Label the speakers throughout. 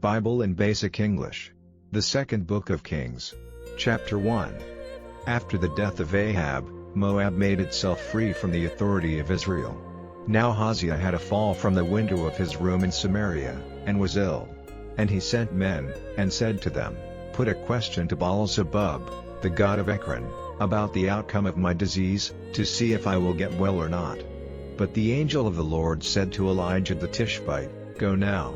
Speaker 1: Bible in Basic English. The Second Book of Kings. Chapter 1. After the death of Ahab, Moab made itself free from the authority of Israel. Now Ahaziah had a fall from the window of his room in Samaria, and was ill. And he sent men, and said to them, "Put a question to Baal-zebub, the god of Ekron, about the outcome of my disease, to see if I will get well or not." But the angel of the Lord said to Elijah the Tishbite, "Go now,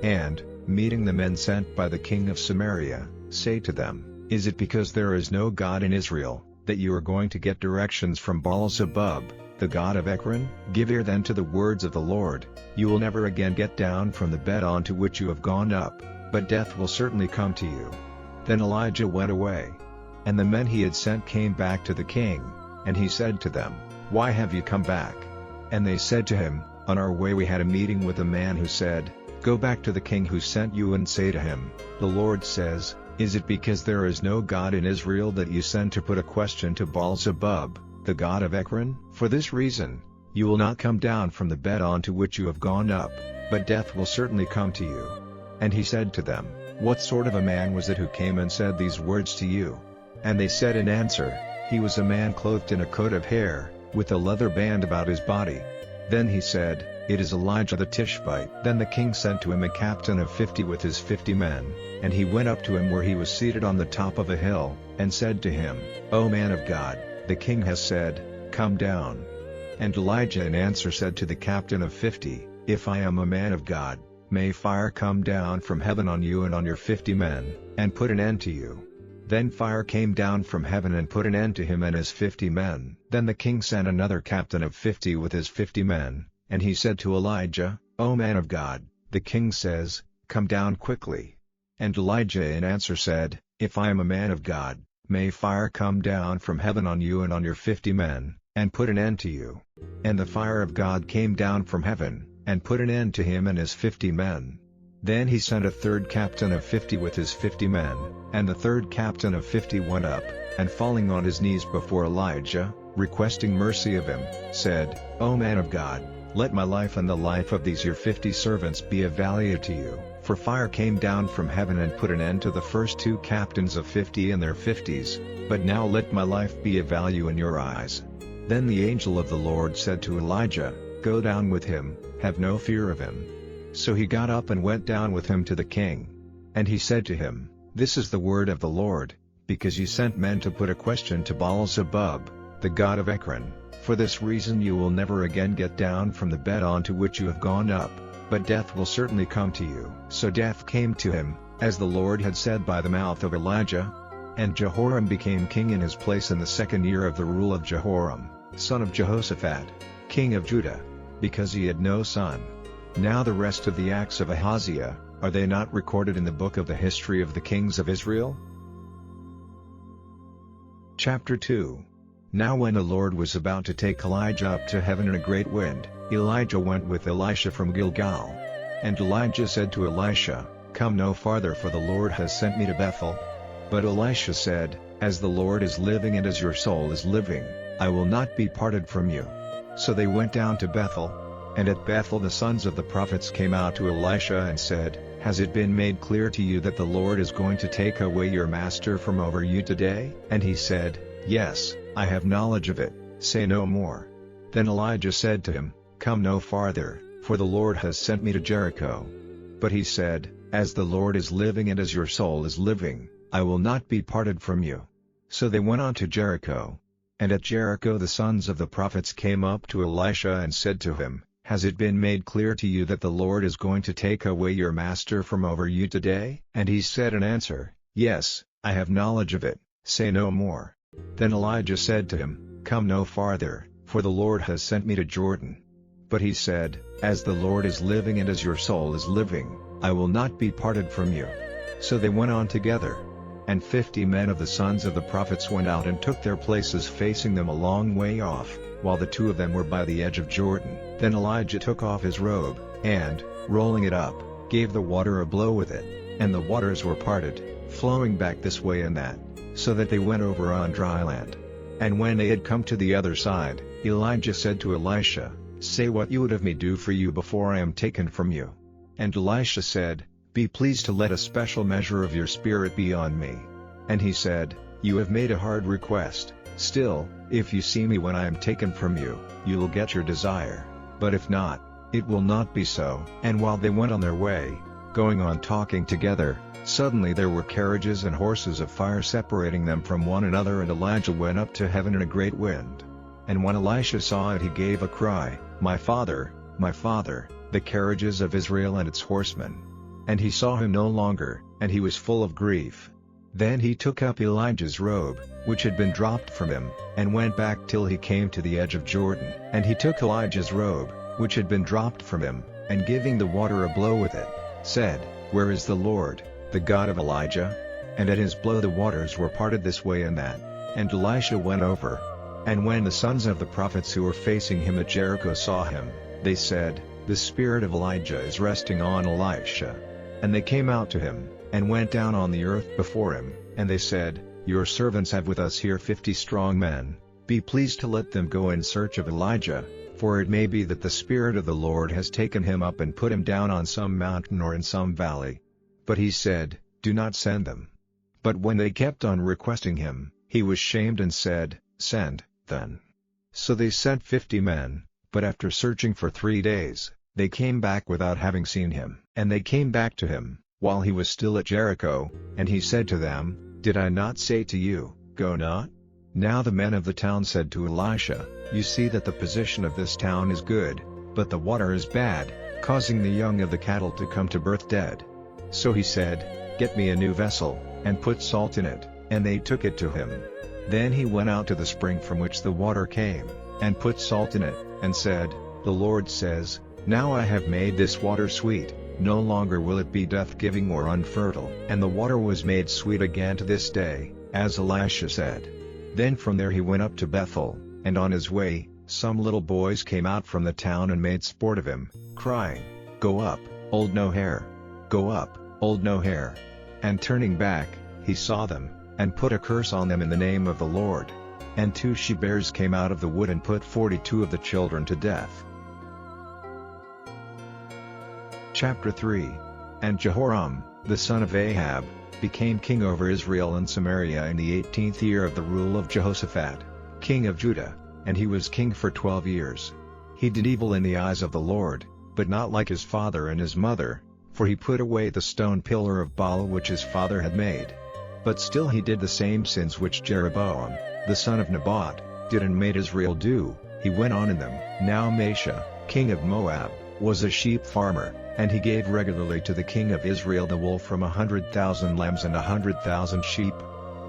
Speaker 1: and, meeting the men sent by the king of Samaria, say to them, Is it because there is no God in Israel, that you are going to get directions from Baal-zebub, the god of Ekron? Give ear then to the words of the Lord. You will never again get down from the bed onto which you have gone up, but death will certainly come to you." Then Elijah went away. And the men he had sent came back to the king, and he said to them, "Why have you come back?" And they said to him, "On our way we had a meeting with a man who said, 'Go back to the king who sent you and say to him, The Lord says, Is it because there is no God in Israel that you send to put a question to Baal-zebub, the god of Ekron? For this reason, you will not come down from the bed onto which you have gone up, but death will certainly come to you.'" And he said to them, "What sort of a man was it who came and said these words to you?" And they said in answer, "He was a man clothed in a coat of hair, with a leather band about his body." Then he said, "It is Elijah the Tishbite." Then the king sent to him a captain of 50 with his 50 men, and he went up to him where he was seated on the top of a hill, and said to him, "O man of God, the king has said, Come down." And Elijah in answer said to the captain of 50, "If I am a man of God, may fire come down from heaven on you and on your 50 men, and put an end to you." Then fire came down from heaven and put an end to him and his 50 men. Then the king sent another captain of 50 with his 50 men, and he said to Elijah, "O man of God, the king says, Come down quickly." And Elijah in answer said, "If I am a man of God, may fire come down from heaven on you and on your 50 men, and put an end to you." And the fire of God came down from heaven, and put an end to him and his 50 men. Then he sent a third captain of 50 with his 50 men, and the third captain of 50 went up, and falling on his knees before Elijah, requesting mercy of him, said, "O man of God, let my life and the life of these your 50 servants be of value to you." For fire came down from heaven and put an end to the first 2 captains of 50 and their 50s, but now let my life be of value in your eyes. Then the angel of the Lord said to Elijah, "Go down with him, have no fear of him." So he got up and went down with him to the king. And he said to him, "This is the word of the Lord, because you sent men to put a question to Baal-zebub, the god of Ekron. For this reason you will never again get down from the bed onto which you have gone up, but death will certainly come to you." So death came to him, as the Lord had said by the mouth of Elijah. And Jehoram became king in his place in the 2nd year of the rule of Jehoram, son of Jehoshaphat, king of Judah, because he had no son. Now the rest of the acts of Ahaziah, are they not recorded in the book of the history of the kings of Israel? Chapter 2. Now when the Lord was about to take Elijah up to heaven in a great wind, Elijah went with Elisha from Gilgal. And Elijah said to Elisha, "Come no farther, for the Lord has sent me to Bethel." But Elisha said, "As the Lord is living and as your soul is living, I will not be parted from you." So they went down to Bethel. And at Bethel the sons of the prophets came out to Elisha and said, "Has it been made clear to you that the Lord is going to take away your master from over you today?" And he said, "Yes, I have knowledge of it, say no more." Then Elijah said to him, "Come no farther, for the Lord has sent me to Jericho." But he said, "As the Lord is living and as your soul is living, I will not be parted from you." So they went on to Jericho. And at Jericho the sons of the prophets came up to Elisha and said to him, "Has it been made clear to you that the Lord is going to take away your master from over you today?" And he said in answer, "Yes, I have knowledge of it, say no more." Then Elijah said to him, "Come no farther, for the Lord has sent me to Jordan." But he said, "As the Lord is living and as your soul is living, I will not be parted from you." So they went on together. And 50 men of the sons of the prophets went out and took their places facing them a long way off, while the 2 of them were by the edge of Jordan. Then Elijah took off his robe, and, rolling it up, gave the water a blow with it, and the waters were parted, flowing back this way and that, so that they went over on dry land. And when they had come to the other side, Elijah said to Elisha, "Say what you would have me do for you before I am taken from you." And Elisha said, Be pleased to let a special measure of your spirit be on me." And he said, "You have made a hard request. Still, if you see me when I am taken from you, you will get your desire, but if not, it will not be so." And while they went on their way, going on talking together, suddenly there were carriages and horses of fire separating them from one another, and Elijah went up to heaven in a great wind. And when Elisha saw it, he gave a cry, my father, the carriages of Israel and its horsemen." And he saw him no longer, and he was full of grief. Then he took up Elijah's robe, which had been dropped from him, and went back till he came to the edge of Jordan. And he took Elijah's robe, which had been dropped from him, and giving the water a blow with it, said, "Where is the Lord, the God of Elijah?" And at his blow the waters were parted this way and that. And Elisha went over. And when the sons of the prophets who were facing him at Jericho saw him, they said, "The spirit of Elijah is resting on Elisha." And they came out to him, and went down on the earth before him, and they said, "Your servants have with us here 50 strong men. Be pleased to let them go in search of Elijah, for it may be that the Spirit of the Lord has taken him up and put him down on some mountain or in some valley." But he said, "Do not send them." But when they kept on requesting him, he was shamed and said, "Send, then." So they sent 50 men, but after searching for 3 days, they came back without having seen him. And they came back to him, while he was still at Jericho, and he said to them, "Did I not say to you, go not?" Now the men of the town said to Elisha, "You see that the position of this town is good, but the water is bad, causing the young of the cattle to come to birth dead." So he said, "Get me a new vessel, and put salt in it," and they took it to him. Then he went out to the spring from which the water came, and put salt in it, and said, "The Lord says, now I have made this water sweet, no longer will it be death-giving or unfertile." And the water was made sweet again to this day, as Elisha said. Then from there he went up to Bethel, and on his way, some little boys came out from the town and made sport of him, crying, "Go up, old no hair! Go up, old no hair!" And turning back, he saw them, and put a curse on them in the name of the Lord. And 2 she-bears came out of the wood and put 42 of the children to death. Chapter 3. And Jehoram, the son of Ahab, became king over Israel and Samaria in the 18th year of the rule of Jehoshaphat, king of Judah, and he was king for 12 years. He did evil in the eyes of the Lord, but not like his father and his mother, for he put away the stone pillar of Baal which his father had made. But still he did the same sins which Jeroboam, the son of Nebat, did and made Israel do, he went on in them. Now Mesha, king of Moab, was a sheep farmer, and he gave regularly to the king of Israel the wool from 100,000 lambs and 100,000 sheep.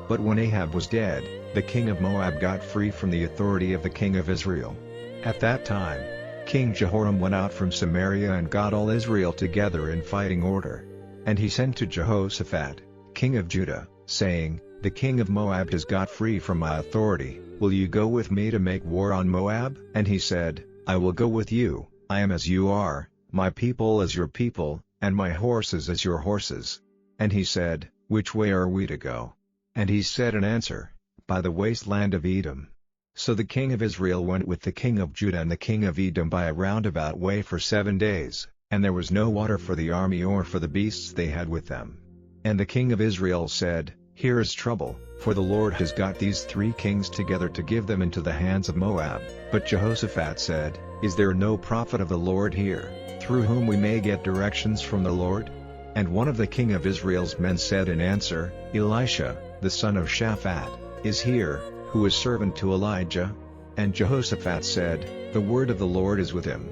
Speaker 1: But when Ahab was dead, the king of Moab got free from the authority of the king of Israel. At that time, King Jehoram went out from Samaria and got all Israel together in fighting order. And he sent to Jehoshaphat, king of Judah, saying, "The king of Moab has got free from my authority, will you go with me to make war on Moab?" And he said, "I will go with you, I am as you are, my people as your people, and my horses as your horses." And he said, "Which way are we to go?" And he said in answer, "By the wasteland of Edom." So the king of Israel went with the king of Judah and the king of Edom by a roundabout way for 7 days, and there was no water for the army or for the beasts they had with them. And the king of Israel said, "Here is trouble, for the Lord has got these 3 kings together to give them into the hands of Moab." But Jehoshaphat said, "Is there no prophet of the Lord here, through whom we may get directions from the Lord?" And one of the king of Israel's men said in answer, "Elisha, the son of Shaphat, is here, who is servant to Elijah." And Jehoshaphat said, "The word of the Lord is with him."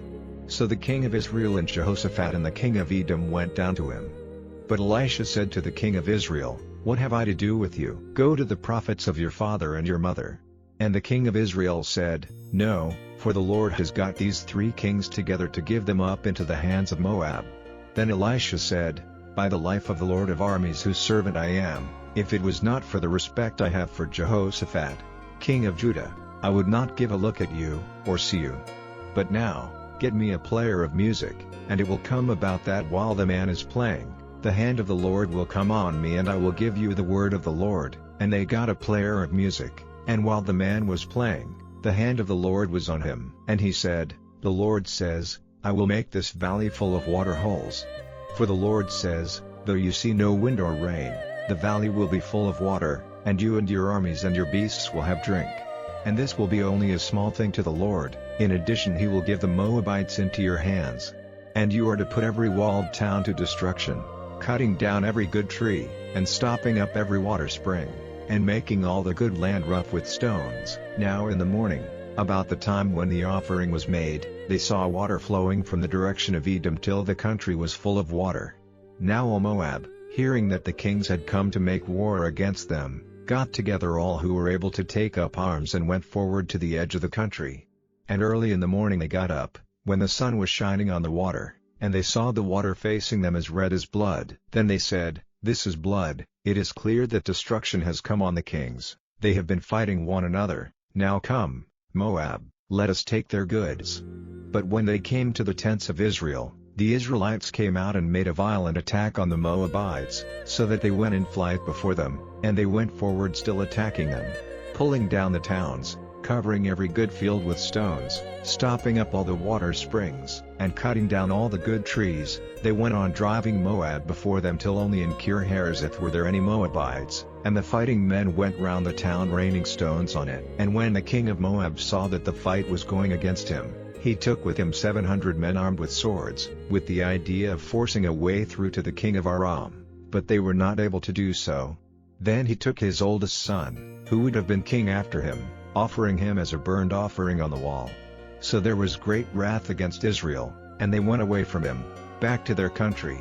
Speaker 1: So the king of Israel and Jehoshaphat and the king of Edom went down to him. But Elisha said to the king of Israel, "What have I to do with you? Go to the prophets of your father and your mother." And the king of Israel said, "No, for the Lord has got these 3 kings together to give them up into the hands of Moab." Then Elisha said, "By the life of the Lord of armies whose servant I am, if it was not for the respect I have for Jehoshaphat, king of Judah, I would not give a look at you, or see you. But now, get me a player of music, and it will come about that while the man is playing, the hand of the Lord will come on me and I will give you the word of the Lord." And they got a player of music, and while the man was playing, the hand of the Lord was on him. And he said, "The Lord says, I will make this valley full of water holes." For the Lord says, though you see no wind or rain, the valley will be full of water, and you and your armies and your beasts will have drink. And this will be only a small thing to the Lord. In addition, he will give the Moabites into your hands. And you are to put every walled town to destruction, cutting down every good tree, and stopping up every water spring, and making all the good land rough with stones. Now in the morning, about the time when the offering was made, they saw water flowing from the direction of Edom till the country was full of water. Now O Moab, hearing that the kings had come to make war against them, got together all who were able to take up arms and went forward to the edge of the country. And early in the morning they got up, when the sun was shining on the water, and they saw the water facing them as red as blood. Then they said, "This is blood, it is clear that destruction has come on the kings, they have been fighting one another. Now come, Moab, let us take their goods." But when they came to the tents of Israel, the Israelites came out and made a violent attack on the Moabites, so that they went in flight before them, and they went forward still attacking them, pulling down the towns, covering every good field with stones, stopping up all the water springs, and cutting down all the good trees. They went on driving Moab before them till only in Kir Hareseth were there any Moabites, and the fighting men went round the town raining stones on it. And when the king of Moab saw that the fight was going against him, he took with him 700 men armed with swords, with the idea of forcing a way through to the king of Aram, but they were not able to do so. Then he took his oldest son, who would have been king after him, offering him as a burnt offering on the wall. So there was great wrath against Israel, and they went away from him, back to their country.